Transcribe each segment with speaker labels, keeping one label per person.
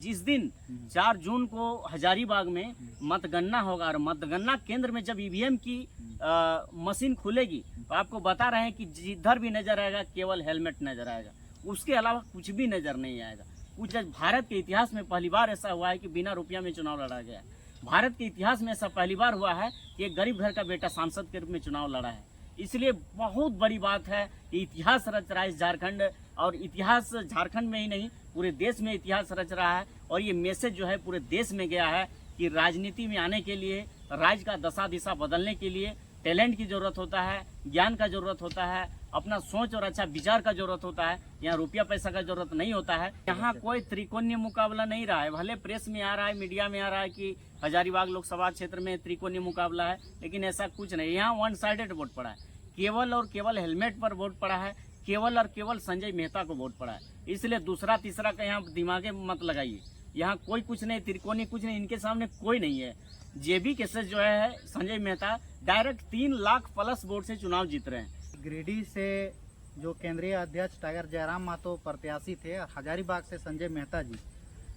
Speaker 1: जिस दिन 4 जून को हजारीबाग में मतगणना होगा और मतगणना केंद्र में जब ईवीएम की मशीन खुलेगी तो आपको बता रहे हैं कि जिधर भी नजर आएगा केवल हेलमेट नजर आएगा, उसके अलावा कुछ भी नजर नहीं आएगा। कुछ भारत के इतिहास में पहली बार ऐसा हुआ है कि बिना रुपया में चुनाव लड़ा गया है। भारत के इतिहास में ऐसा पहली बार हुआ है कि एक गरीब घर का बेटा सांसद के रूप में चुनाव लड़ा है। इसलिए बहुत बड़ी बात है कि इतिहास रच रहा है इस झारखंड, और इतिहास झारखंड में ही नहीं पूरे देश में इतिहास रच रहा है। और ये मैसेज जो है पूरे देश में गया है कि राजनीति में आने के लिए, राज्य का दशा दिशा बदलने के लिए टैलेंट की जरूरत होता है, ज्ञान का जरूरत होता है, अपना सोच और अच्छा विचार का जरूरत होता है। यहाँ रुपया पैसा का जरूरत नहीं होता है। यहाँ कोई त्रिकोणीय मुकाबला नहीं रहा है। भले प्रेस में आ रहा है, मीडिया में आ रहा है कि हजारीबाग लोकसभा क्षेत्र में त्रिकोणीय मुकाबला है, लेकिन ऐसा कुछ नहीं। यहाँ वन साइडेड वोट पड़ा है, केवल और केवल हेलमेट पर वोट पड़ा है, केवल और केवल संजय मेहता को वोट पड़ा है। इसलिए दूसरा तीसरा का यहाँ दिमागे मत लगाइए। यहाँ कोई कुछ नहीं, त्रिकोणी कुछ नहीं, इनके सामने कोई नहीं है। जेबी केसेस जो है Sanjay Mehta direct 3 lakh plus vote से चुनाव जीत रहे हैं।
Speaker 2: गिरिडीह से जो केंद्रीय अध्यक्ष टाइगर जयराम महतो प्रत्याशी थे और हजारीबाग से संजय मेहता जी,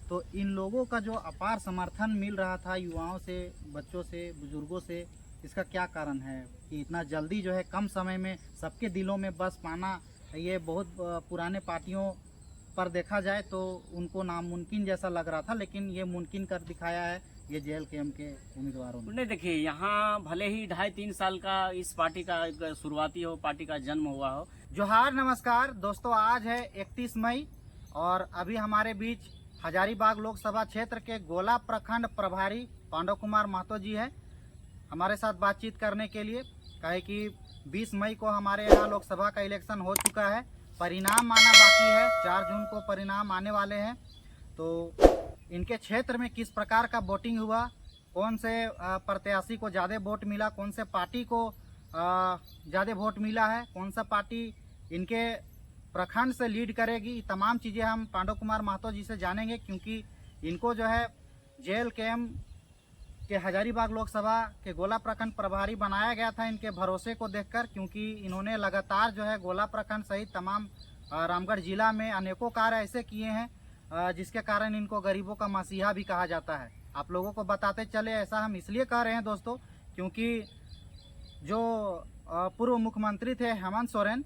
Speaker 2: तो इन लोगों का जो अपार समर्थन मिल रहा था युवाओं से, बच्चों से, बुजुर्गों से, इसका क्या कारण है कि इतना जल्दी जो है कम समय में सबके दिलों में बस पाना? ये बहुत पुराने पार्टियों पर देखा जाए तो उनको नामुमकिन जैसा लग रहा था, लेकिन ये मुमकिन कर दिखाया है ये JLKM के उम्मीदवारों ने।
Speaker 1: नहीं, देखिए, यहाँ भले ही 2.5-3 साल का इस पार्टी का शुरुआती हो, पार्टी का जन्म हुआ हो।
Speaker 2: जोहार, नमस्कार दोस्तों, आज है 31 मई और अभी हमारे बीच हजारीबाग लोकसभा क्षेत्र के गोला प्रखंड प्रभारी पांडव कुमार महतो जी है हमारे साथ बातचीत करने के लिए। कहे कि 20 मई को हमारे यहाँ लोकसभा का इलेक्शन हो चुका है, परिणाम आना बाकी है, 4 जून को परिणाम आने वाले हैं। तो इनके क्षेत्र में किस प्रकार का वोटिंग हुआ, कौन से प्रत्याशी को ज़्यादा वोट मिला, कौन से पार्टी को ज़्यादा वोट मिला है, कौन सा पार्टी इनके प्रखंड से लीड करेगी, तमाम चीज़ें हम पांडव कुमार महतो जी से जानेंगे। क्योंकि इनको जो है JLKM के हजारीबाग लोकसभा के गोला प्रखंड प्रभारी बनाया गया था इनके भरोसे को देखकर, क्योंकि इन्होंने लगातार जो है गोला प्रखंड सहित तमाम रामगढ़ जिला में अनेकों कार्य ऐसे किए हैं जिसके कारण इनको गरीबों का मसीहा भी कहा जाता है। आप लोगों को बताते चले, ऐसा हम इसलिए कह रहे हैं दोस्तों क्योंकि जो पूर्व मुख्यमंत्री थे हेमंत सोरेन,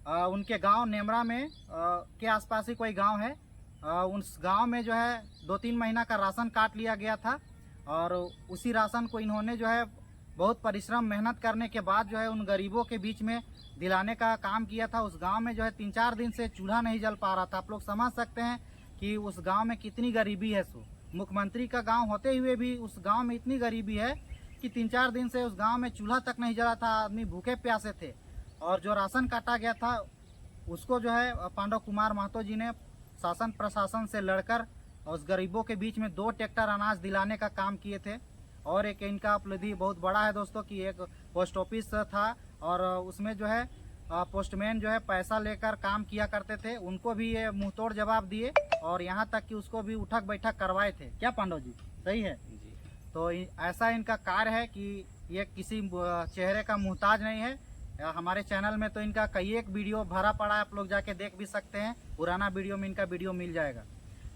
Speaker 2: उनके गांव नेमरा में के आसपास ही कोई गांव है, उस गांव में जो है 2-3 महीना का राशन काट लिया गया था और उसी राशन को इन्होंने जो है बहुत परिश्रम मेहनत करने के बाद जो है उन गरीबों के बीच में दिलाने का काम किया था। उस गांव में जो है 3-4 दिन से चूल्हा नहीं जल पा रहा था। आप लोग समझ सकते हैं कि उस गांव में कितनी गरीबी है। सो मुख्यमंत्री का गांव होते हुए भी उस गांव में इतनी गरीबी है कि 3-4 दिन से उस गांव में चूल्हा तक नहीं जला था, आदमी भूखे प्यासे थे। और जो राशन काटा गया था उसको जो है पांडव कुमार महतो जी ने शासन प्रशासन से लड़कर उस गरीबों के बीच में 2 ट्रैक्टर अनाज दिलाने का काम किए थे। और एक इनका उपलब्धि बहुत बड़ा है दोस्तों कि एक पोस्ट ऑफिस था और उसमें जो है पोस्टमैन जो है पैसा लेकर काम किया करते थे, उनको भी ये मुंहतोड़ जवाब दिए और यहाँ तक कि उसको भी उठक बैठक करवाए थे। क्या पांडव जी, सही है जी? तो ऐसा इनका कार्य है कि ये किसी चेहरे का मुहताज नहीं है। हमारे चैनल में तो इनका कई एक वीडियो भरा पड़ा है, आप लोग जाके देख भी सकते हैं, पुराना वीडियो में इनका वीडियो मिल जाएगा।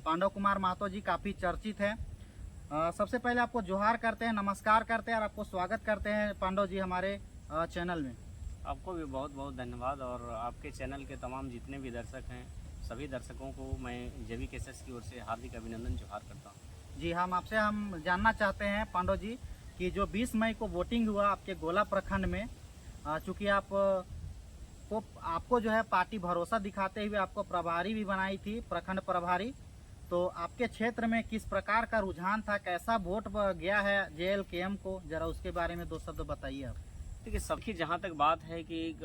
Speaker 2: पांडव कुमार महतो जी काफ़ी चर्चित हैं। सबसे पहले आपको जोहार करते हैं, नमस्कार करते हैं और आपको स्वागत करते हैं पांडव जी हमारे चैनल में।
Speaker 1: आपको भी बहुत बहुत धन्यवाद और आपके चैनल के तमाम जितने भी दर्शक हैं, सभी दर्शकों को मैं JB केसेस की ओर से हार्दिक अभिनंदन जोहार करता हूँ।
Speaker 2: जी, हम जानना चाहते हैं पांडव जी कि जो 20 मई को वोटिंग हुआ आपके गोला प्रखंड में, चूँकि आपको जो है पार्टी भरोसा दिखाते हुए आपको प्रभारी भी बनाई थी, प्रखंड प्रभारी, तो आपके क्षेत्र में किस प्रकार का रुझान था, कैसा वोट गया है JLKM को, जरा उसके बारे में 2 शब्द बताइए आप।
Speaker 1: देखिए, सबकी जहाँ तक बात है कि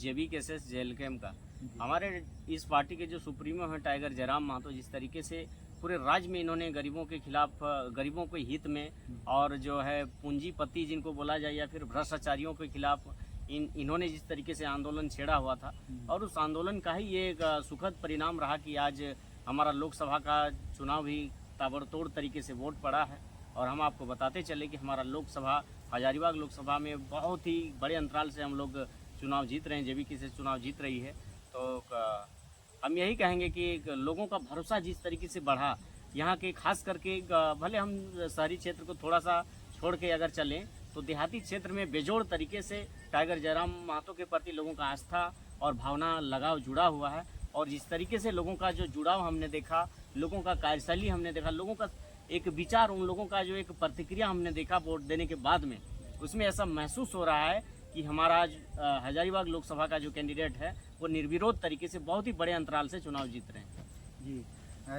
Speaker 1: JB केसेस JLKM का, हमारे इस पार्टी के जो सुप्रीमो हैं टाइगर जयराम महतो, जिस तरीके से पूरे राज्य में इन्होंने गरीबों के खिलाफ, गरीबों के हित में और जो है पूंजीपति जिनको बोला जाए या फिर भ्रष्टाचारियों के खिलाफ इन्होंने जिस तरीके से आंदोलन छेड़ा हुआ था, और उस आंदोलन का ही ये एक सुखद परिणाम रहा कि आज हमारा लोकसभा का चुनाव भी ताबड़तोड़ तरीके से वोट पड़ा है। और हम आपको बताते चले कि हमारा लोकसभा, हजारीबाग लोकसभा में बहुत ही बड़े अंतराल से हम लोग चुनाव जीत रहे हैं, JB की से चुनाव जीत रही है। तो हम यही कहेंगे कि लोगों का भरोसा जिस तरीके से बढ़ा, यहाँ के खास करके भले हम शहरी क्षेत्र को थोड़ा सा छोड़ के अगर चलें तो देहाती क्षेत्र में बेजोड़ तरीके से टाइगर जयराम महतो के प्रति लोगों का आस्था और भावना लगाव जुड़ा हुआ है। और जिस तरीके से लोगों का जो जुड़ाव हमने देखा, लोगों का कार्यशैली हमने देखा, लोगों का एक विचार, उन लोगों का जो एक प्रतिक्रिया हमने देखा वोट देने के बाद में, उसमें ऐसा महसूस हो रहा है कि हमारा आज हजारीबाग लोकसभा का जो कैंडिडेट है वो निर्विरोध तरीके से बहुत ही बड़े अंतराल से चुनाव जीत रहे हैं।
Speaker 2: जी,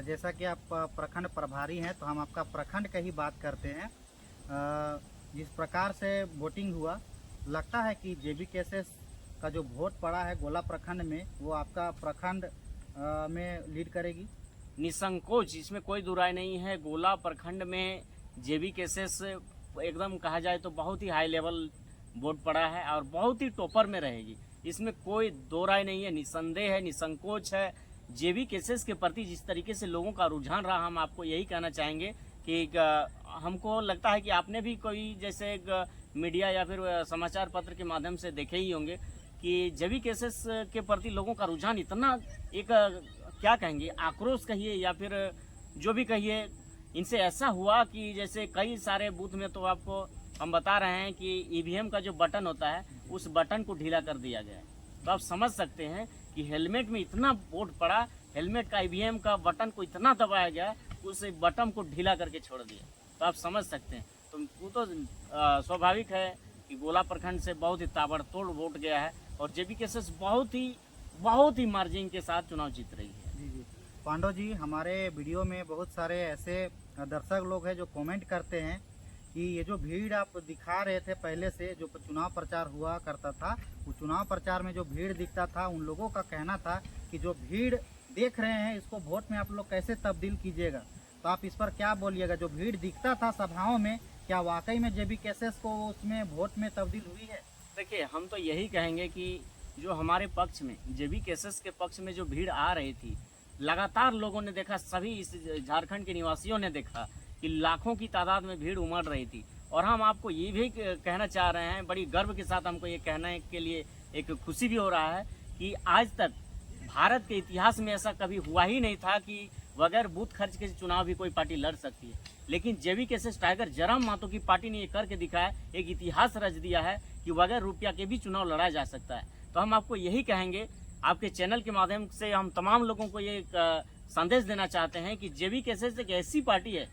Speaker 2: जैसा कि आप प्रखंड प्रभारी हैं तो हम आपका प्रखंड का ही बात करते हैं। जिस प्रकार से वोटिंग हुआ, लगता है कि जेबी केसेस का जो वोट पड़ा है गोला प्रखंड में वो आपका प्रखंड में लीड करेगी?
Speaker 1: निसंकोच, इसमें कोई दुराय नहीं है। गोला प्रखंड में जेबी केसेस एकदम कहा जाए तो बहुत ही हाई लेवल वोट पड़ा है और बहुत ही टॉपर में रहेगी, इसमें कोई दो राय नहीं है। निसंदेह है, निसंकोच है। जेबी केसेस के प्रति जिस तरीके से लोगों का रुझान रहा, हम आपको यही कहना चाहेंगे कि हमको लगता है कि आपने भी कोई जैसे मीडिया या फिर समाचार पत्र के माध्यम से देखे ही होंगे कि जेबी केसेस के प्रति लोगों का रुझान इतना एक क्या कहेंगे, आक्रोश कहिए या फिर जो भी कहिए, इनसे ऐसा हुआ कि जैसे कई सारे बूथ में तो आपको हम बता रहे हैं कि ईवीएम का जो बटन होता है उस बटन को ढीला कर दिया गया है। तो आप समझ सकते हैं कि हेलमेट में इतना वोट पड़ा, हेलमेट का ईवीएम का बटन को इतना दबाया गया, उस बटन को ढीला करके छोड़ दिया। तो आप समझ सकते हैं, तो वो तो स्वाभाविक है कि गोला प्रखंड से बहुत ही ताबड़तोड़ वोट गया है और जेबी केसेस बहुत ही मार्जिन के साथ चुनाव जीत रही है।
Speaker 2: जी जी, पांडव जी, हमारे वीडियो में बहुत सारे ऐसे दर्शक लोग हैं जो कमेंट करते हैं कि ये जो भीड़ आप दिखा रहे थे पहले से, जो चुनाव प्रचार हुआ करता था, वो चुनाव प्रचार में जो भीड़ दिखता था, उन लोगों का कहना था कि जो भीड़ देख रहे हैं इसको वोट में आप लोग कैसे तब्दील कीजिएगा। तो आप इस पर क्या बोलिएगा? जो भीड़ दिखता था सभाओं में, क्या वाकई में जेबी केसेस को उसमें वोट में तब्दील हुई है?
Speaker 1: देखिए, हम तो यही कहेंगे कि जो हमारे पक्ष में, जेबी केसेस के पक्ष में जो भीड़ आ रही थी, लगातार लोगों ने देखा, सभी इस झारखंड के निवासियों ने देखा कि लाखों की तादाद में भीड़ उमड़ रही थी। और हम आपको ये भी कहना चाह रहे हैं, बड़ी गर्व के साथ हमको ये कहने के लिए एक खुशी भी हो रहा है कि आज तक भारत के इतिहास में ऐसा कभी हुआ ही नहीं था कि बगैर बूथ खर्च के चुनाव भी कोई पार्टी लड़ सकती है। लेकिन जेबी केसेस टाइगर जयराम महतो की पार्टी ने ये करके दिखाया, एक इतिहास रच दिया है कि बगैर रुपया के भी चुनाव लड़ा जा सकता है। तो हम आपको यही कहेंगे, आपके चैनल के माध्यम से हम तमाम लोगों को ये संदेश देना चाहते हैं कि जेबी केसेस एक ऐसी पार्टी है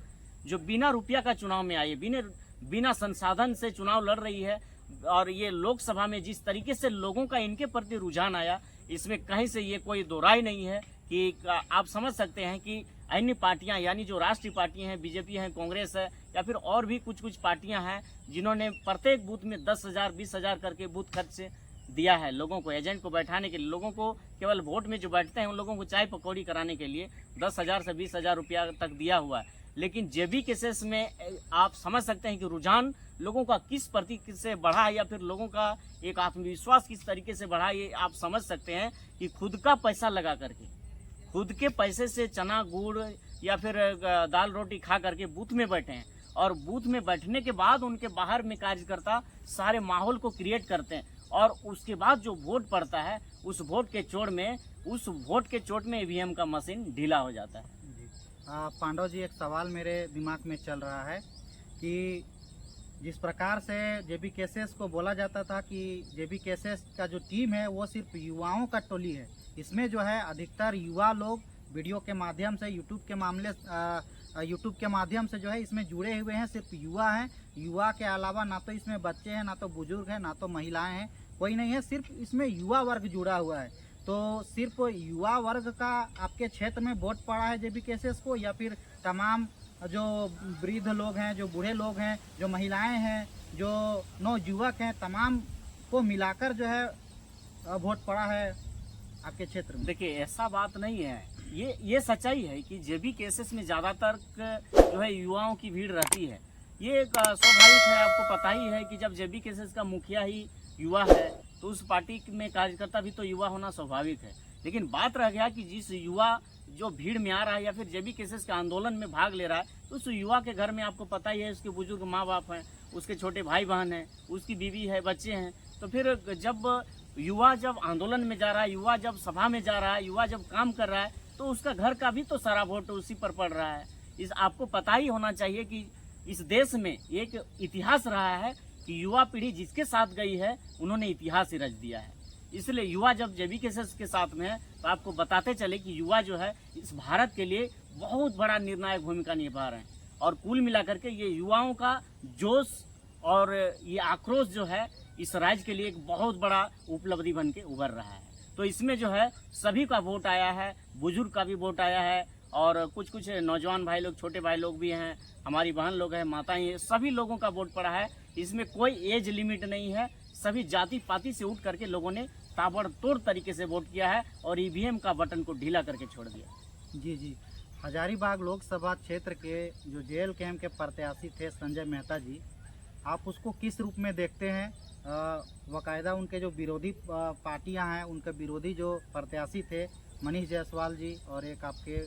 Speaker 1: जो बिना रुपया का चुनाव में आई है, बिना संसाधन से चुनाव लड़ रही है। और ये लोकसभा में जिस तरीके से लोगों का इनके प्रति रुझान आया, इसमें कहीं से ये कोई दो राय नहीं है कि आप समझ सकते हैं कि अन्य पार्टियां, यानी जो राष्ट्रीय पार्टियां हैं, बीजेपी है, कांग्रेस है, या फिर और भी कुछ पार्टियां हैं जिन्होंने प्रत्येक बूथ में 10,000 20,000 करके बूथ खर्च दिया है लोगों को, एजेंट को बैठाने के लिए। लोगों को केवल वोट में जो बैठते हैं उन लोगों को चाय पकौड़ी कराने के लिए 10,000 से 20,000 रुपया तक दिया हुआ है। लेकिन जेबी केसेस में आप समझ सकते हैं कि रुझान लोगों का किस प्रति से बढ़ा या फिर लोगों का एक आत्मविश्वास किस तरीके से बढ़ा, ये आप समझ सकते हैं कि खुद का पैसा लगा करके, खुद के पैसे से चना गुड़ या फिर दाल रोटी खा करके बूथ में बैठे हैं। और बूथ में बैठने के बाद उनके बाहर में कार्यकर्ता सारे माहौल को क्रिएट करते हैं और उसके बाद जो वोट पड़ता है उस वोट के चोट में ईवीएम का मशीन ढीला हो जाता है।
Speaker 2: पांडव जी, एक सवाल मेरे दिमाग में चल रहा है कि जिस प्रकार से जेबी केसेस को बोला जाता था कि जेबी केसेस का जो टीम है वो सिर्फ युवाओं का टोली है, इसमें जो है अधिकतर युवा लोग वीडियो के माध्यम से, यूट्यूब के माध्यम से जो है इसमें जुड़े हुए हैं, सिर्फ युवा हैं। युवा के अलावा ना तो इसमें बच्चे हैं, ना तो बुजुर्ग हैं, ना तो महिलाएं हैं, कोई नहीं है, सिर्फ इसमें युवा वर्ग जुड़ा हुआ है। तो सिर्फ युवा वर्ग का आपके क्षेत्र में वोट पड़ा है जेबी केसेस को, या फिर तमाम जो वृद्ध लोग हैं, जो बूढ़े लोग हैं, जो महिलाएं हैं, जो नौयुवक हैं, तमाम को मिलाकर जो है वोट पड़ा है आपके क्षेत्र में?
Speaker 1: देखिए, ऐसा बात नहीं है, ये सच्चाई है कि जेबी केसेस में ज़्यादातर जो है युवाओं की भीड़ रहती है। ये स्वाभाविक है, आपको पता ही है कि जब जेबी केसेस का मुखिया ही युवा है तो उस पार्टी में कार्यकर्ता भी तो युवा होना स्वाभाविक है। लेकिन बात रह गया कि जिस युवा जो भीड़ में आ रहा है या फिर जेबी केसेस के आंदोलन में भाग ले रहा है, तो उस युवा के घर में आपको पता ही है उसके बुजुर्ग माँ बाप हैं, उसके छोटे भाई बहन हैं, उसकी बीवी है, बच्चे हैं। तो फिर जब युवा जब आंदोलन में जा रहा है, युवा जब सभा में जा रहा है, युवा जब काम कर रहा है, तो उसका घर का भी तो सारा वोट उसी पर पड़ रहा है। इस आपको पता ही होना चाहिए कि इस देश में एक इतिहास रहा है कि युवा पीढ़ी जिसके साथ गई है उन्होंने इतिहास ही रच दिया है। इसलिए युवा जब JBKSS के साथ में है तो आपको बताते चले कि युवा जो है इस भारत के लिए बहुत बड़ा निर्णायक भूमिका निभा रहे हैं। और कुल मिलाकर के ये युवाओं का जोश और ये आक्रोश जो है इस राज्य के लिए एक बहुत बड़ा उपलब्धि बन के उभर रहा है। तो इसमें जो है सभी का वोट आया है, बुजुर्ग का भी वोट आया है और कुछ कुछ नौजवान भाई लोग, छोटे भाई लोग भी हैं, हमारी बहन लोग हैं, माताएं हैं, सभी लोगों का वोट पड़ा है। इसमें कोई एज लिमिट नहीं है, सभी जाति पाति से उठ करके लोगों ने ताबड़तोड़ तरीके से वोट किया है और EVM का बटन को ढीला करके छोड़ दिया।
Speaker 2: जी जी, हजारीबाग लोकसभा क्षेत्र के जो JLKM के प्रत्याशी थे संजय मेहता जी, आप उसको किस रूप में देखते हैं? बाकायदा उनके जो विरोधी पार्टियां हैं, उनके विरोधी जो प्रत्याशी थे मनीष जायसवाल जी और एक आपके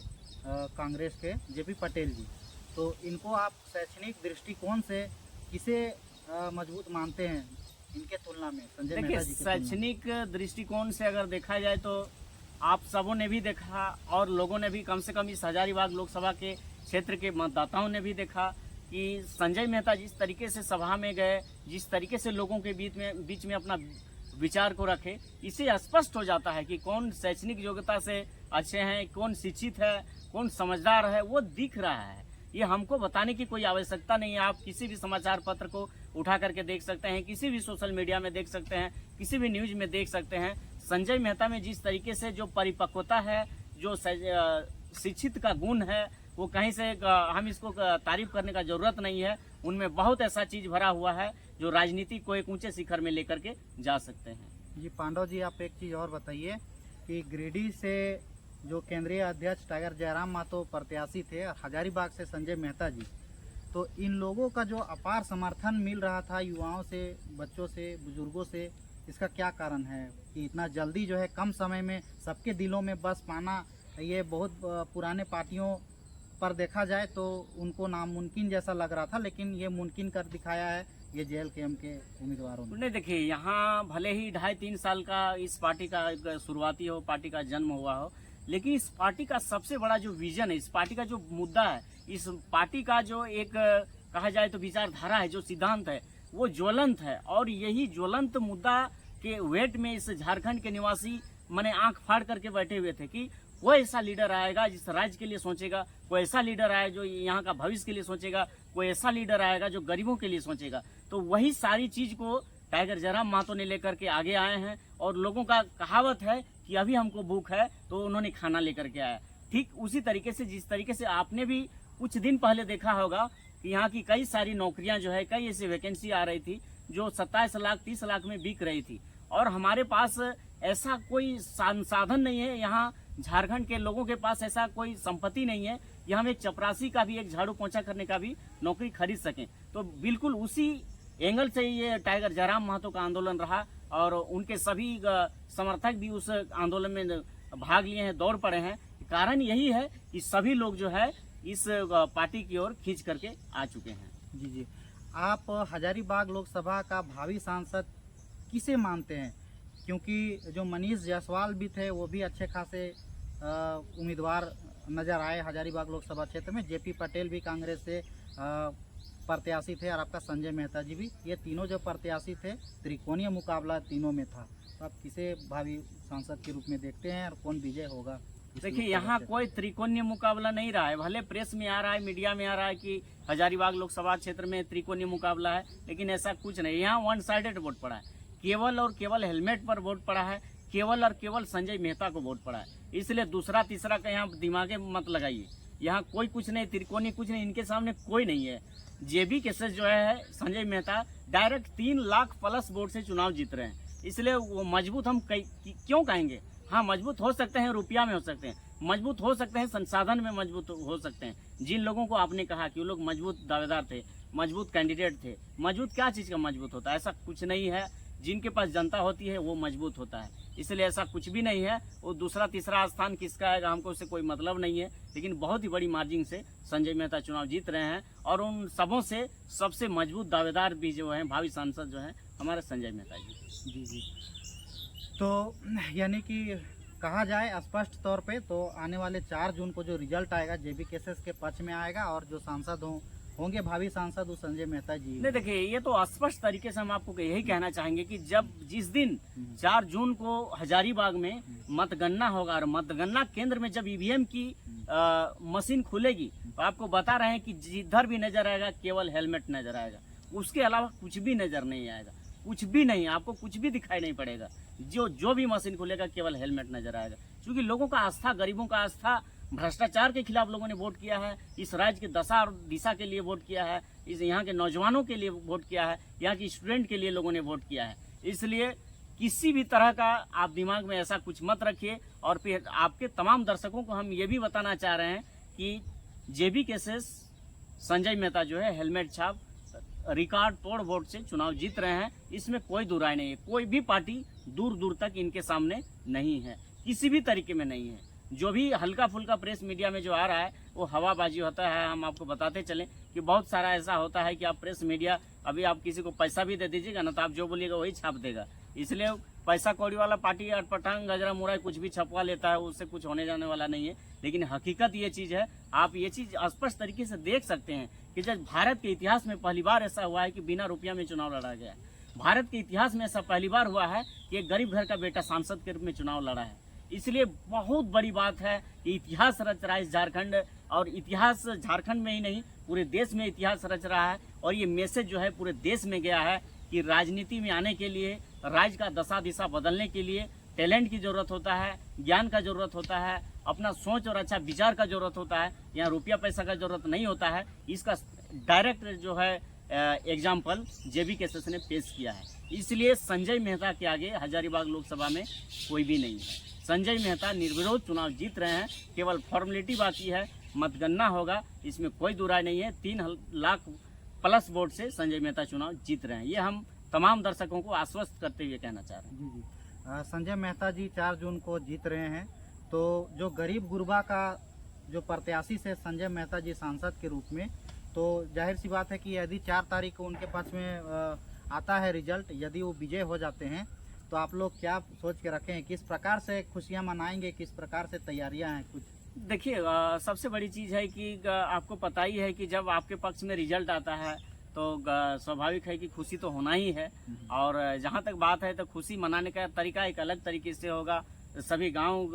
Speaker 2: कांग्रेस के JP पटेल जी, तो इनको आप शैक्षणिक दृष्टिकोण से किसे मजबूत मानते हैं इनके तुलना में, संजय
Speaker 1: देखिए
Speaker 2: मेहता जी की तुलना में?
Speaker 1: शैक्षणिक दृष्टिकोण से अगर देखा जाए तो आप सबों ने भी देखा और लोगों ने भी, कम से कम इस हजारीबाग लोकसभा के क्षेत्र के मतदाताओं ने भी देखा कि संजय मेहता जिस तरीके से सभा में गए, जिस तरीके से लोगों के बीच में अपना विचार को रखे, इससे स्पष्ट हो जाता है कि कौन शैक्षणिक योग्यता से अच्छे हैं, कौन शिक्षित है, कौन समझदार है, वो दिख रहा है। ये हमको बताने की कोई आवश्यकता नहीं है। आप किसी भी समाचार पत्र को उठा करके देख सकते हैं, किसी भी सोशल मीडिया में देख सकते हैं, किसी भी न्यूज में देख सकते हैं। संजय मेहता में जिस तरीके से जो परिपक्वता है, जो शिक्षित का गुण है, वो कहीं से हम इसको तारीफ करने का जरूरत नहीं है। उनमें बहुत ऐसा चीज भरा हुआ है जो राजनीति को एक ऊंचे शिखर में लेकर के जा सकते हैं।
Speaker 2: जी पांडव जी, आप एक चीज़ और बताइए कि गिरिडीह से जो केंद्रीय अध्यक्ष टाइगर जयराम महतो प्रत्याशी थे, हजारीबाग से संजय मेहता जी, तो इन लोगों का जो अपार समर्थन मिल रहा था युवाओं से, बच्चों से, बुजुर्गों से, इसका क्या कारण है कि इतना जल्दी जो है कम समय में सबके दिलों में बस पाना? ये बहुत पुराने पार्टियों पर देखा जाए तो उनको नामुमकिन जैसा लग रहा था, लेकिन ये मुमकिन कर दिखाया है ये JLKM के उम्मीदवारों ने।
Speaker 1: नहीं, देखिए यहाँ भले ही 2.5-3 साल का इस पार्टी का शुरुआती हो, पार्टी का जन्म हुआ हो, लेकिन इस पार्टी का सबसे बड़ा जो विजन है, इस पार्टी का जो मुद्दा है, इस पार्टी का जो एक कहा जाए तो विचारधारा है, जो सिद्धांत है, वो ज्वलंत है। और यही ज्वलंत मुद्दा के वेट में इस झारखंड के निवासी मैंने आंख फाड़ करके बैठे हुए थे कि कोई ऐसा लीडर आएगा जिस राज्य के लिए सोचेगा, कोई ऐसा लीडर आए जो यहाँ का भविष्य के लिए सोचेगा, कोई ऐसा लीडर आएगा जो गरीबों के लिए सोचेगा। तो वही सारी चीज को टाइगर जयराम महतो ने लेकर के आगे आए हैं। और लोगों का कहावत है कि अभी हमको भूख है तो उन्होंने खाना लेकर के आया। ठीक उसी तरीके से जिस तरीके से आपने भी कुछ दिन पहले देखा होगा कि यहाँ की कई सारी नौकरियां जो है, कई ऐसी वैकेंसी आ रही थी जो 27 लाख 30 लाख में बिक रही थी। और हमारे पास ऐसा कोई संसाधन नहीं है, यहाँ झारखंड के लोगों के पास ऐसा कोई संपत्ति नहीं है कि हम एक चपरासी का भी, एक झाड़ू पोंछा करने का भी नौकरी खरीद सकें। तो बिल्कुल उसी एंगल से ये टाइगर जयराम महतो का आंदोलन रहा और उनके सभी समर्थक भी उस आंदोलन में भाग लिए हैं, दौड़ पड़े हैं। कारण यही है कि सभी लोग जो है इस पार्टी की ओर खींच करके आ चुके हैं।
Speaker 2: जी जी, आप हजारीबाग लोकसभा का भावी सांसद किसे मानते हैं? क्योंकि जो मनीष जायसवाल भी थे वो भी अच्छे खासे उम्मीदवार नज़र आए हजारीबाग लोकसभा क्षेत्र में। JP पटेल भी कांग्रेस से प्रत्याशी थे और आपका संजय मेहता जी भी। ये तीनों जो प्रत्याशी थे, त्रिकोणीय मुकाबला तीनों में था। तो आप किसे भावी सांसद के रूप में देखते हैं और कौन विजय होगा?
Speaker 1: देखिए यहाँ कोई त्रिकोणीय मुकाबला नहीं रहा है। भले प्रेस में आ रहा है, मीडिया में आ रहा है कि हजारीबाग लोकसभा क्षेत्र में त्रिकोणीय मुकाबला है, लेकिन ऐसा कुछ नहीं। यहाँ 1 साइडेड वोट पड़ा है, केवल और केवल हेलमेट पर वोट पड़ा है, केवल और केवल संजय मेहता को वोट पड़ा है। इसलिए दूसरा तीसरा का यहाँ दिमागे मत लगाइए। यहाँ कोई कुछ नहीं, त्रिकोणीय कुछ नहीं, इनके सामने कोई नहीं है। JBKSS जो है Sanjay Mehta direct 3 lakh plus vote से चुनाव जीत रहे हैं। इसलिए वो मजबूत हम क्यों कहेंगे? हाँ, मजबूत हो सकते हैं, रुपया में हो सकते हैं, मजबूत हो सकते हैं, संसाधन में मजबूत हो सकते हैं। जिन लोगों को आपने कहा कि वो लोग मजबूत दावेदार थे, मजबूत कैंडिडेट थे, मजबूत क्या चीज़ का मजबूत होता है? ऐसा कुछ नहीं है। जिनके पास जनता होती है वो मजबूत होता है। इसलिए ऐसा कुछ भी नहीं है। वो दूसरा तीसरा स्थान किसका आएगा हमको उससे कोई मतलब नहीं है। लेकिन बहुत ही बड़ी मार्जिन से संजय मेहता चुनाव जीत रहे हैं और उन सबों से सबसे मजबूत दावेदार भी जो हैं, भावी सांसद जो हैं, हमारे संजय मेहता जी।
Speaker 2: जी जी, तो यानी कि कहा जाए स्पष्ट तौर पे तो आने वाले 4 जून को जो रिजल्ट आएगा जेबी केसेस के पक्ष में आएगा और जो सांसद होंगे भावी सांसद वो संजय मेहता जी।
Speaker 1: नहीं देखिए, ये तो स्पष्ट तरीके से हम आपको यही कहना चाहेंगे कि जिस दिन 4 जून को हजारीबाग में मतगणना होगा और मतगणना केंद्र में जब ईवीएम की मशीन खुलेगी तो आपको बता रहे हैं कि जिधर भी नजर आएगा केवल हेलमेट नजर आएगा, उसके अलावा कुछ भी नजर नहीं आएगा, कुछ भी नहीं, आपको कुछ भी दिखाई नहीं पड़ेगा। जो भी मशीन खुलेगा केवल हेलमेट नजर आएगा, क्योंकि लोगों का आस्था, गरीबों का आस्था भ्रष्टाचार के खिलाफ लोगों ने वोट किया है, इस राज्य के दशा और दिशा के लिए वोट किया है, इस यहाँ के नौजवानों के लिए वोट किया है, यहाँ के स्टूडेंट के लिए लोगों ने वोट किया है। इसलिए किसी भी तरह का आप दिमाग में ऐसा कुछ मत रखिए। और फिर आपके तमाम दर्शकों को हम ये भी बताना चाह रहे हैं कि जेबी केसेस संजय मेहता जो है हेलमेट छाप रिकॉर्ड तोड़ वोट से चुनाव जीत रहे हैं, इसमें कोई दो राय नहीं है। कोई भी पार्टी दूर दूर तक इनके सामने नहीं है, किसी भी तरीके में नहीं है। जो भी हल्का फुल्का प्रेस मीडिया में जो आ रहा है वो हवाबाजी होता है। हम आपको बताते चलें कि बहुत सारा ऐसा होता है कि आप प्रेस मीडिया, अभी आप किसी को पैसा भी दे दीजिएगा ना तो आप जो बोलिएगा वही छाप देगा। इसलिए पैसा कौड़ी वाला पार्टी अटपटांग गजरा मुराई कुछ भी छपवा लेता है, उससे कुछ होने जाने वाला नहीं है। लेकिन हकीकत ये चीज़ है, आप ये चीज़ स्पष्ट तरीके से देख सकते हैं कि जब भारत के इतिहास में पहली बार ऐसा हुआ है कि बिना रुपया में चुनाव लड़ा गया है। भारत के इतिहास में ऐसा पहली बार हुआ है कि एक गरीब घर का बेटा सांसद के रूप में चुनाव लड़ा है। इसलिए बहुत बड़ी बात है कि इतिहास रच रहा है इस झारखंड, और इतिहास झारखंड में ही नहीं पूरे देश में इतिहास रच रहा है। और ये मैसेज जो है पूरे देश में गया है कि राजनीति में आने के लिए, राज्य का दशा दिशा बदलने के लिए टैलेंट की जरूरत होता है, ज्ञान का जरूरत होता है, अपना सोच और अच्छा विचार का जरूरत होता है। यहाँ रुपया पैसा का जरूरत नहीं होता है। इसका डायरेक्ट जो है एग्जाम्पल जेबी केसेस ने पेश किया है। इसलिए संजय मेहता के आगे हजारीबाग लोकसभा में कोई भी नहीं है। संजय मेहता निर्विरोध चुनाव जीत रहे हैं, केवल फॉर्मेलिटी बाकी है, मतगणना होगा, इसमें कोई दो राय नहीं है। 3 लाख प्लस वोट से संजय मेहता चुनाव जीत रहे हैं। ये हम तमाम दर्शकों को आश्वस्त करते हुए कहना चाह रहे हैं।
Speaker 2: जी। संजय मेहता जी 4 जून को जीत रहे हैं, तो जो गरीब गुरबा का जो प्रत्याशी से संजय मेहता जी सांसद के रूप में, तो जाहिर सी बात है कि यदि 4 तारीख को उनके पक्ष में आता है रिजल्ट, यदि वो विजय हो जाते हैं तो आप लोग क्या सोच के रखे हैं, किस प्रकार से खुशियां मनाएंगे, किस प्रकार से तैयारियां हैं कुछ?
Speaker 1: देखिए, सबसे बड़ी चीज़ है कि आपको पता ही है कि जब आपके पक्ष में रिजल्ट आता है तो स्वाभाविक है कि खुशी तो होना ही है। और जहाँ तक बात है तो खुशी मनाने का तरीका एक अलग तरीके से होगा। सभी गांव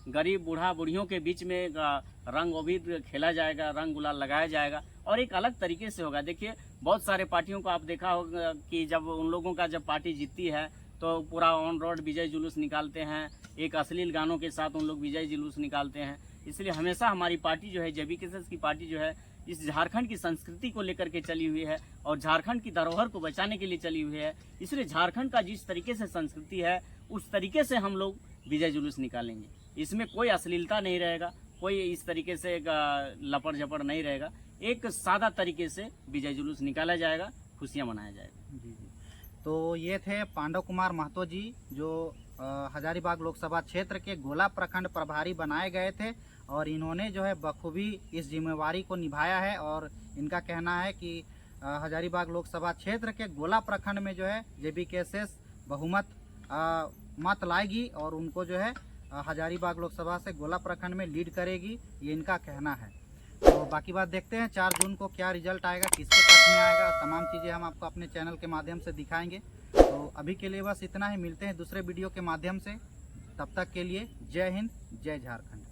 Speaker 1: गरीब बूढ़ा बूढ़ियों के बीच में रंग अबीर खेला जाएगा, रंग गुलाल लगाया जाएगा और एक अलग तरीके से होगा। देखिए, बहुत सारे पार्टियों को आप देखा होगा कि जब उन लोगों का जब पार्टी जीतती है तो पूरा ऑन रोड विजय जुलूस निकालते हैं, एक अश्लील गानों के साथ उन लोग विजय जुलूस निकालते हैं। इसलिए हमेशा हमारी पार्टी जो है, जेबी केसेस की पार्टी जो है, इस झारखंड की संस्कृति को लेकर के चली हुई है और झारखंड की धरोहर को बचाने के लिए चली हुई है। इसलिए झारखंड का जिस तरीके से संस्कृति है उस तरीके से हम लोग विजय जुलूस निकालेंगे। इसमें कोई अश्लीलता नहीं रहेगा, कोई इस तरीके से लपड़ झपड़ नहीं रहेगा। एक सादा तरीके से विजय जुलूस निकाला जाएगा, खुशियाँ मनाया जाएगा।
Speaker 2: जी। तो ये थे पांडव कुमार महतो जी, जो हजारीबाग लोकसभा क्षेत्र के गोला प्रखंड प्रभारी बनाए गए थे और इन्होंने जो है बखूबी इस जिम्मेवारी को निभाया है। और इनका कहना है कि हजारीबाग लोकसभा क्षेत्र के गोला प्रखंड में जो है जेबी केसेस बहुमत मत लाएगी और उनको जो है हजारीबाग लोकसभा से गोला प्रखंड में लीड करेगी, ये इनका कहना है। तो बाकी बात देखते हैं 4 जून को क्या रिजल्ट आएगा, किसके पक्ष में आएगा, तमाम चीज़ें हम आपको अपने चैनल के माध्यम से दिखाएंगे। तो अभी के लिए बस इतना ही, मिलते हैं दूसरे वीडियो के माध्यम से। तब तक के लिए जय हिंद, जय झारखंड।